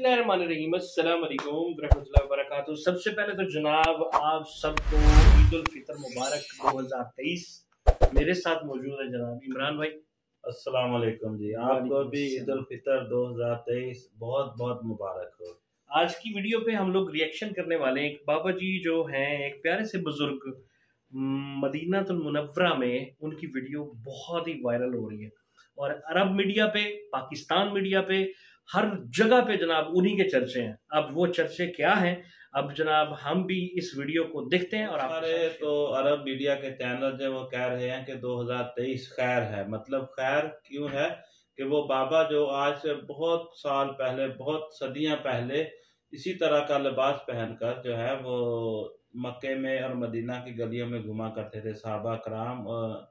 बिस्मिल्लाहिर्रहमानिर्रहीम, अस्सलाम वालेकुम रहमतुल्लाहि व बरकातहू। सबसे पहले तो जनाब आप सबको ईद उल फितर मुबारक 2023। मेरे साथ मौजूद है जनाब इमरान भाई। अस्सलाम वालेकुम जी, आपको भी ईद उल फितर 2023 बहुत बहुत मुबारक हो। आज की वीडियो पे हम लोग रिएक्शन करने वाले हैं। एक बाबा जी जो हैं, एक प्यारे से बुजुर्ग, मदीनातुल मुनव्वरा में उनकी वीडियो बहुत ही वायरल हो रही है और अरब मीडिया पे, पाकिस्तान मीडिया पे, हर जगह पे जनाब उन्हीं के चर्चे हैं। अब वो चर्चे क्या हैं, अब जनाब हम भी इस वीडियो को देखते हैं। और हमारे तो अरब मीडिया के चैनल जो वो कह रहे हैं कि 2023 खैर है। मतलब खैर क्यों है कि वो बाबा जो आज से बहुत साल पहले, बहुत सदियां पहले इसी तरह का लिबास पहनकर जो है वो मक्के में और मदीना की गलियों में घुमा करते थे सहाबा कराम।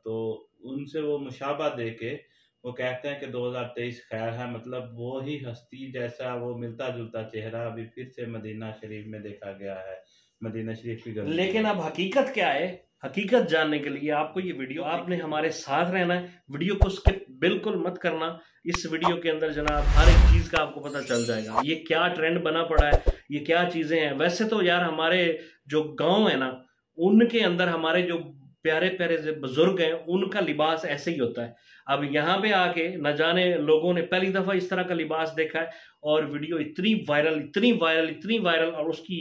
तो उनसे वो मुशाबा दे के वो कहते हैं कि 2023 खैर है। मतलब वो ही हस्ती जैसा वो मिलता जुलता चेहरा अभी फिर से मदीना शरीफ में देखा गया है, मदीना शरीफ की गली। लेकिन अब हकीकत क्या है, हकीकत जानने के लिए आपको ये वीडियो, आपने हमारे साथ रहना है। वीडियो को स्किप बिल्कुल मत करना। इस वीडियो के अंदर जनाब हर एक चीज का आपको पता चल जाएगा, ये क्या ट्रेंड बना पड़ा है, ये क्या चीजें हैं। वैसे तो यार हमारे जो गांव है ना, उनके अंदर हमारे जो प्यारे प्यारे से बुजुर्ग हैं, उनका लिबास ऐसे ही होता है। अब यहाँ पे आके न जाने लोगों ने पहली दफा इस तरह का लिबास देखा है और वीडियो इतनी वायरल, इतनी वायरल, इतनी वायरल। और उसकी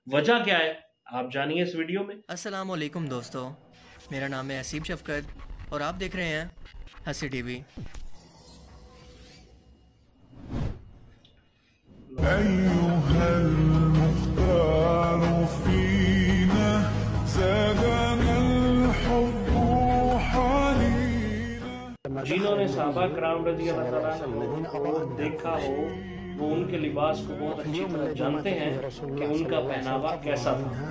वजह क्या है आप जानिए इस वीडियो में। अस्सलाम वालेकुम दोस्तों, मेरा नाम है हसीब शफकत और आप देख रहे हैं हसी टीवी। जिन्होंने सहाबा कराम रज़ी अल्लाह तआला अन्हुम को देखा हो वो उनके लिबास को बहुत अच्छी तरह जानते हैं कि उनका पहनावा कैसा था।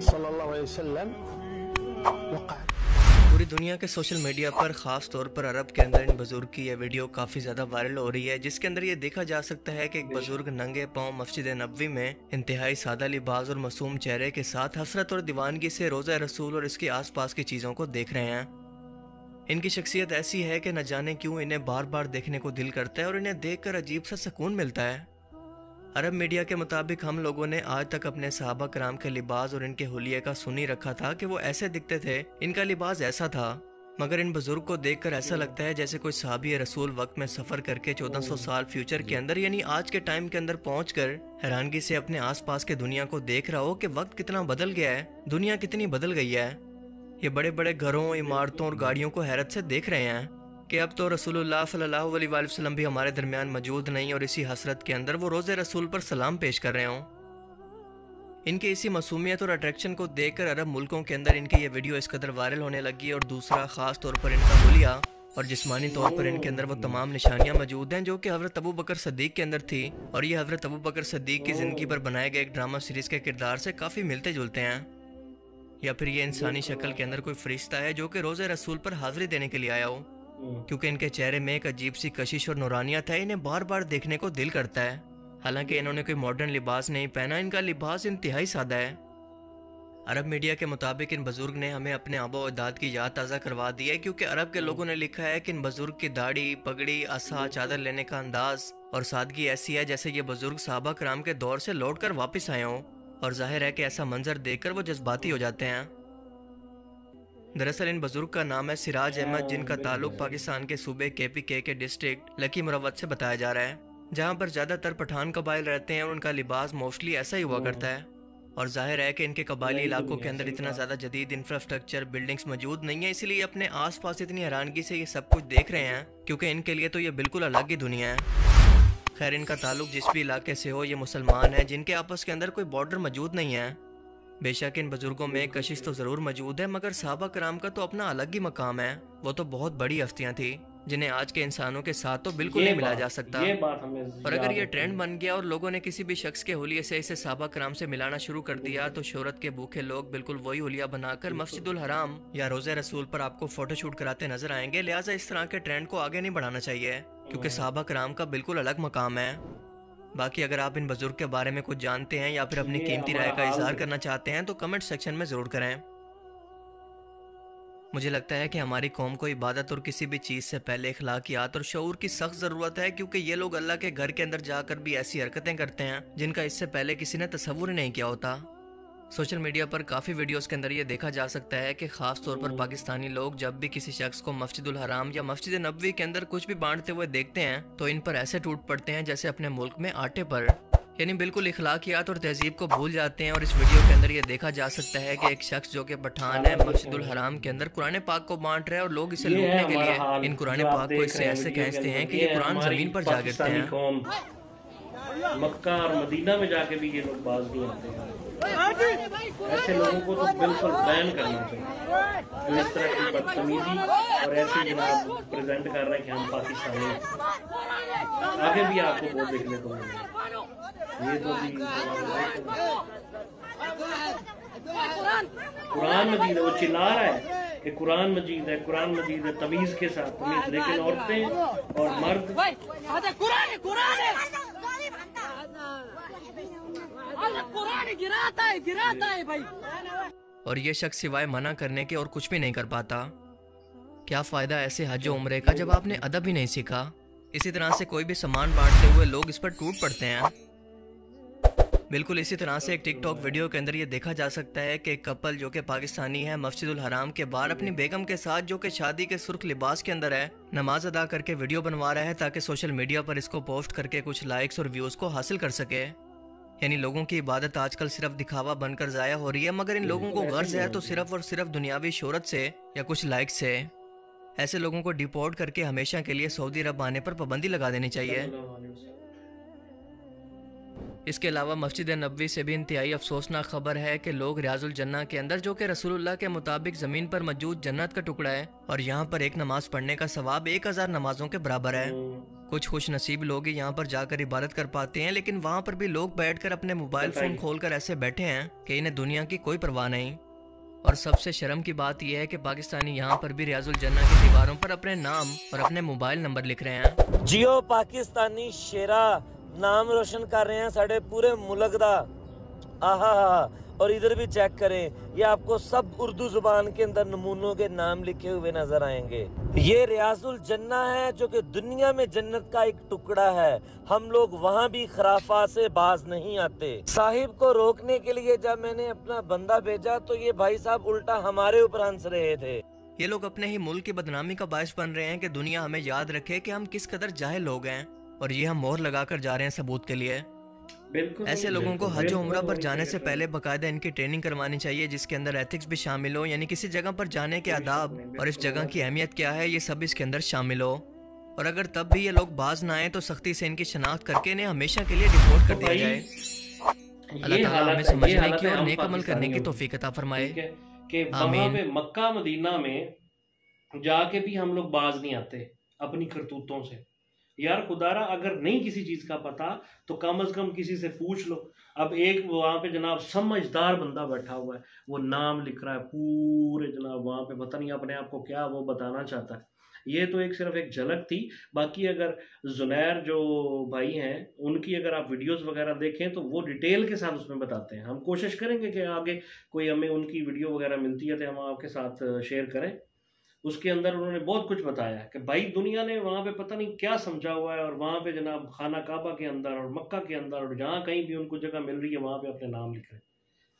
सल्लल्लाहु अलैहि वसल्लम वक़अ। पूरी दुनिया के सोशल मीडिया पर ख़ास तौर पर अरब के अंदर इन बुजुर्ग की यह वीडियो काफ़ी ज़्यादा वायरल हो रही है, जिसके अंदर ये देखा जा सकता है कि एक बुजुर्ग नंगे पांव मस्जिद नबवी में इंतहाई सादा लिबास और मासूम चेहरे के साथ हसरत और दीवानगी से रोज़ा रसूल और इसके आसपास की चीज़ों को देख रहे हैं। इनकी शख्सियत ऐसी है कि न जाने क्यों इन्हें बार बार देखने को दिल करता है और इन्हें देखकर अजीब सा सुकून मिलता है। अरब मीडिया के मुताबिक हम लोगों ने आज तक अपने सहाबा कराम के लिबास और इनके हुलिये का सुन ही रखा था कि वो ऐसे दिखते थे, इनका लिबास ऐसा था। मगर इन बुजुर्ग को देखकर ऐसा लगता है जैसे कोई सहाबी रसूल वक्त में सफ़र करके 1400 साल फ्यूचर के अंदर यानी आज के टाइम के अंदर पहुंचकर हैरानगी से अपने आसपास के दुनिया को देख रहा हो कि वक्त कितना बदल गया है, दुनिया कितनी बदल गई है। ये बड़े बड़े घरों, इमारतों और गाड़ियों को हैरत से देख रहे हैं कि अब तो रसूलुल्लाह सल्लल्लाहु अलैहि वसल्लम भी हमारे दरमियान मौजूद नहीं और इसी हसरत के अंदर वो रोज़े रसूल पर सलाम पेश कर रहे हों। इनकी इसी मासूमियत और अट्रैक्शन को देखकर अरब मुल्कों के अंदर इनकी ये वीडियो इस कदर वायरल होने लगी। और दूसरा ख़ास तौर पर इनका हुलिया और जिस्मानी तौर पर इनके अंदर वो तमाम निशानियाँ मौजूद हैं जो कि हज़रत अबू बकर सिद्दीक़ के अंदर थी। और ये हज़रत अबू बकर सिद्दीक़ की ज़िंदगी पर बनाए गए एक ड्रामा सीरीज़ के किरदार से काफ़ी मिलते जुलते हैं। या फिर ये इंसानी शक्ल के अंदर कोई फरिश्ता है जो कि रोज़े रसूल पर हाज़िरी देने के लिए आया हो, क्योंकि इनके चेहरे में एक अजीब सी कशिश और नूरानियत है, इन्हें बार बार देखने को दिल करता है। हालांकि इन्होंने कोई मॉडर्न लिबास नहीं पहना, इनका लिबास इंतहाई सादा है। अरब मीडिया के मुताबिक इन बुजुर्ग ने हमें अपने आबा अजदाद की याद ताज़ा करवा दी है, क्योंकि अरब के लोगों ने लिखा है कि इन बुजुर्ग की दाढ़ी, पगड़ी, असा, चादर लेने का अंदाज और सादगी ऐसी है जैसे ये बुजुर्ग सहाबा कराम के दौर से लौट कर वापस आए हों। और जाहिर है कि ऐसा मंजर देखकर वो जज्बाती हो जाते हैं। दरअसल इन बुजुर्ग का नाम है सिराज अहमद, जिनका ताल्लुक पाकिस्तान के सूबे KPK के डिस्ट्रिक्ट लकी मुरवत से बताया जा रहा है, जहां पर ज़्यादातर पठान कबाइल रहते हैं और उनका लिबास मोस्टली ऐसा ही हुआ करता है। और जाहिर है कि इनके कबायली इलाकों के अंदर इतना ज़्यादा जदीद इंफ्रास्ट्रक्चर, बिल्डिंग्स मौजूद नहीं है, इसलिए अपने आस पास इतनी हैरानगी से ये सब कुछ देख रहे हैं, क्योंकि इनके लिए तो ये बिल्कुल अलग ही दुनिया है। खैर, इनका ताल्लुक जिस भी इलाके से हो, ये मुसलमान हैं जिनके आपस के अंदर कोई बॉर्डर मौजूद नहीं है। बेशक इन बुजुर्गों में कशिश तो ज़रूर मौजूद है, मगर सहाबा कराम का तो अपना अलग ही मकाम है। वो तो बहुत बड़ी हस्तियाँ थी जिन्हें आज के इंसानों के साथ तो बिल्कुल नहीं मिला जा सकता। ये बात हमें और अगर ये ट्रेंड बन गया और लोगों ने किसी भी शख्स के हुलिये से इसे सहाबा कराम से मिलाना शुरू कर दिया, तो शोहरत के भूखे लोग बिल्कुल वही हुलिया बनाकर मस्जिदुल हराम या रोज़े रसूल पर आपको फोटोशूट कराते नजर आएंगे। लिहाजा इस तरह के ट्रेंड को आगे नहीं बढ़ाना चाहिए, क्योंकि सहाबा कराम का बिल्कुल अलग मकाम है। बाकी अगर आप इन बुजुर्ग के बारे में कुछ जानते हैं या फिर अपनी कीमती राय का इजहार करना चाहते हैं तो कमेंट सेक्शन में ज़रूर करें। मुझे लगता है कि हमारी कौम को इबादत और किसी भी चीज़ से पहले अखलाकियात और शऊर की सख्त ज़रूरत है, क्योंकि ये लोग अल्लाह के घर के अंदर जाकर भी ऐसी हरकतें करते हैं जिनका इससे पहले किसी ने तसव्वुर नहीं किया होता। सोशल मीडिया पर काफ़ी वीडियोस के अंदर ये देखा जा सकता है कि ख़ास तौर पर पाकिस्तानी लोग जब भी किसी शख्स को मस्जिदुल हराम या मस्जिद नबवी के अंदर कुछ भी बांटते हुए देखते हैं तो इन पर ऐसे टूट पड़ते हैं जैसे अपने मुल्क में आटे पर, यानी बिल्कुल इखलाकियात और तहजीब को भूल जाते हैं। और इस वीडियो के अंदर ये देखा जा सकता है कि एक शख्स जो कि पठान है मस्जिदुल हराम के अंदर कुरान पाक को बांट रहे हैं और लोग इसे लूटने के लिए इन कुरान पाक को इससे ऐसे खींचते हैं कि ये कुरान जमीन पर जा गिरते हैं। मक्का और मदीना में जाके भी ये लोग बाज नहीं आते हैं। ऐसे लोगों को तो बिल्कुल बैन करना चाहिए जो इस तरह की बदतमीजी और ऐसे जनाब प्रेजेंट कर रहे हैं कि हम पाकिस्तानी हैं। आगे भी आपको बहुत देखने को मिलेगा। ये तो भी कुरान मजीद है, वो चिल्ला रहा है कि कुरान मजीद है, कुरान मजीद है, तमीज के साथ तमीज, लेकिन औरतें और मर्द गिराता है भाई। और ये शख्स सिवाय मना करने के और कुछ भी नहीं कर पाता। क्या फायदा ऐसे हज उम्रे का जब आपने अदब ही नहीं सीखा। इसी तरह से कोई भी सामान बांटते हुए लोग इस पर टूट पड़ते हैं। बिल्कुल इसी तरह से एक टिकटॉक वीडियो के अंदर ये देखा जा सकता है कि एक कपल जो कि पाकिस्तानी है मस्जिदुल हराम के बाहर अपनी बेगम के साथ जो कि शादी के सुर्ख लिबास के अंदर है नमाज अदा करके वीडियो बनवा रहा है ताकि सोशल मीडिया पर इसको पोस्ट करके कुछ लाइक्स और व्यूज को हासिल कर सके। यानी लोगों की इबादत आजकल सिर्फ दिखावा बनकर ज़ाया हो रही है, मगर इन लोगों को गर्ज है तो सिर्फ और सिर्फ दुनियावी शोहरत से या कुछ लाइक से। ऐसे लोगों को डिपोर्ट करके हमेशा के लिए सऊदी अरब आने पर पाबंदी लगा देनी चाहिए। इसके अलावा मस्जिद नबवी से भी इंतहाई अफसोसनाक खबर है कि लोग रियाजुल जन्ना के अंदर जो कि रसूलुल्लाह के मुताबिक ज़मीन पर मौजूद जन्नत का टुकड़ा है और यहाँ पर एक नमाज पढ़ने का सवाब 1000 नमाजों के बराबर है। कुछ खुश नसीब लोग ही यहाँ पर जाकर इबादत कर पाते हैं, लेकिन वहाँ पर भी लोग बैठकर अपने मोबाइल फोन खोलकर ऐसे बैठे हैं कि इन्हें दुनिया की कोई परवाह नहीं। और सबसे शर्म की बात यह है कि पाकिस्तानी यहाँ पर भी रियाजुल जन्ना की दीवारों पर अपने नाम और अपने मोबाइल नंबर लिख रहे हैं। जियो पाकिस्तानी शेरा नाम रोशन कर रहे हैं साढ़े पूरे मुल्क दा। आहा, और इधर भी चेक करें, ये आपको सब उर्दू जुबान के अंदर नमूनों के नाम लिखे हुए नजर आएंगे। ये रियाजुल जन्ना है जो कि दुनिया में जन्नत का एक टुकड़ा है। हम लोग वहाँ भी खराफा से बाज नहीं आते। साहिब को रोकने के लिए जब मैंने अपना बंदा भेजा तो ये भाई साहब उल्टा हमारे ऊपर हंस रहे थे। ये लोग अपने ही मुल्क की बदनामी का बायस बन रहे हैं कि दुनिया हमें याद रखे कि हम किस कदर जाहिल लोग हैं, और ये हम मोहर लगाकर जा रहे हैं सबूत के लिए। ऐसे लोगों को हज उम्रा पर जाने से पहले बाकायदा इनकी ट्रेनिंग करवानी चाहिए, जिसके अंदर एथिक्स भी शामिल हो, यानी किसी जगह पर जाने के आदाब और इस जगह की अहमियत क्या है ये सब इसके अंदर शामिल हो। और अगर तब भी ये लोग बाज ना आए तो सख्ती से इनकी शनाख्त करके इन्हें हमेशा के लिए डिपोर्ट कर दिया जाए। अल्लाह ताला हमें समझने की और नेक अमल करने की तौफीक अता फरमाए। कि वहाँ पे मक्का मदीना में जाके भी हम लोग बाज नहीं आते अपनी करतूतों से। यार खुदारा, अगर नहीं किसी चीज का पता तो कम से कम किसी से पूछ लो। अब एक वहाँ पे जनाब समझदार बंदा बैठा हुआ है, वो नाम लिख रहा है पूरे जनाब वहाँ पे, पता नहीं अपने आप को क्या वो बताना चाहता है। ये तो एक सिर्फ एक झलक थी। बाकी अगर जुनैर जो भाई हैं उनकी अगर आप वीडियोस वगैरह देखें तो वो डिटेल के साथ उसमें बताते हैं। हम कोशिश करेंगे कि आगे कोई हमें उनकी वीडियो वगैरह मिलती है तो हम आपके साथ शेयर करें। उसके अंदर उन्होंने बहुत कुछ बताया कि भाई दुनिया ने वहाँ पे पता नहीं क्या समझा हुआ है, और वहाँ पे जनाब खाना काबा के अंदर और मक्का के अंदर और जहाँ कहीं भी उनको जगह मिल रही है वहाँ पे अपने नाम लिख रहे हैं।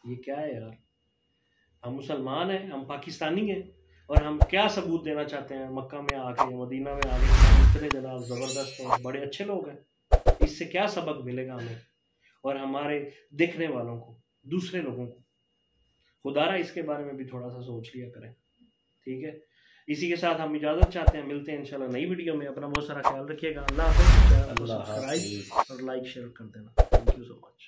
ये क्या है यार? हम मुसलमान हैं, हम पाकिस्तानी हैं, और हम क्या सबूत देना चाहते हैं? मक्का में आके मदीना में आके इतने जनाब ज़बरदस्त हैं, बड़े अच्छे लोग हैं, इससे क्या सबक मिलेगा हमें और हमारे देखने वालों को, दूसरे लोगों को? खुदारा इसके बारे में भी थोड़ा सा सोच लिया करें, ठीक है? इसी के साथ हम इजाज़त चाहते हैं, मिलते हैं इंशाल्लाह नई वीडियो में। अपना बहुत सारा ख्याल रखिएगा। अल्लाह हाफ़िज़। सब्सक्राइब और लाइक शेयर कर देना। Thank you so much.